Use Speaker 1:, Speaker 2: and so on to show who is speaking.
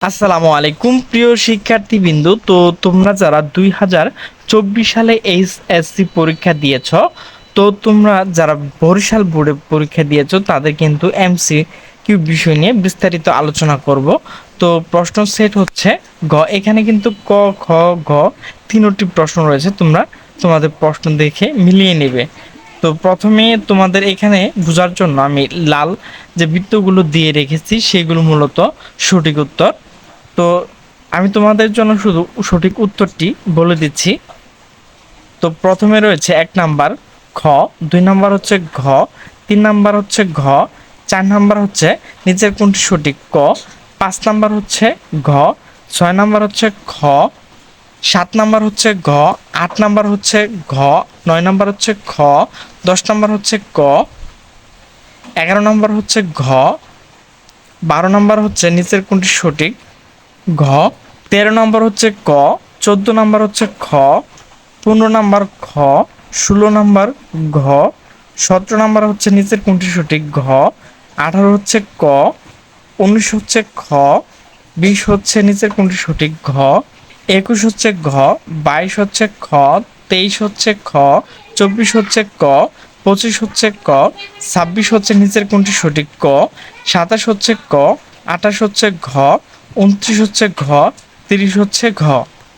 Speaker 1: আসসালামু আলাইকুম প্রিয় শিক্ষার্থীবৃন্দ। তো তোমরা যারা 2024 সালে এইচএসসি পরীক্ষা দিয়েছ, তো তোমরা যারা বরিশাল বোর্ডে পরীক্ষা দিয়েছ তাদের কিন্তু এমসিকিউ বিষয় নিয়ে বিস্তারিত আলোচনা করব। তো প্রশ্ন সেট হচ্ছে গ, এখানে কিন্তু ক, খ, গ তিনটি প্রশ্ন রয়েছে, তোমরা তোমাদের প্রশ্ন দেখে মিলিয়ে নেবে। তো প্রথমে তোমাদের এখানে বোঝার জন্য আমি লাল যে বৃত্তগুলো দিয়ে রেখেছি সেগুলো মূলত সঠিক উত্তর। তো আমি তোমাদের জন্য শুধু সঠিক উত্তরটি বলে দিচ্ছি। তো প্রথমে রয়েছে 1 নাম্বার খ, 2 নাম্বার হচ্ছে ঘ, 3 নাম্বার হচ্ছে ঘ, 4 নাম্বার হচ্ছে নিচের কোনটি সঠিক ক, 5 নাম্বার হচ্ছে ঘ, 6 নাম্বার হচ্ছে খ, 7 নাম্বার হচ্ছে ঘ, 8 নাম্বার হচ্ছে ঘ, 9 নাম্বার হচ্ছে খ, 10 নাম্বার হচ্ছে ক, 11 নাম্বার হচ্ছে ঘ, 12 নাম্বার হচ্ছে নিচের কোনটি সঠিক ঘ, 13 নম্বর হচ্ছে ক, 14 নম্বর হচ্ছে খ, 15 নম্বর খ, 16 নম্বর ঘ, 17 নম্বর হচ্ছে নিচের কোনটি সঠিক ঘ, 18 হচ্ছে ক, 19 হচ্ছে খ, 20 হচ্ছে নিচের কোনটি সঠিক ঘ, 21 হচ্ছে ঘ, 22 হচ্ছে খ, 23 হচ্ছে খ, 24 হচ্ছে ক, 25 হচ্ছে ক, 26 হচ্ছে নিচের কোনটি সঠিক ক, 27 হচ্ছে ক, 28 হচ্ছে ঘ, 29 হচ্ছে ঘ, 30 হচ্ছে ঘ।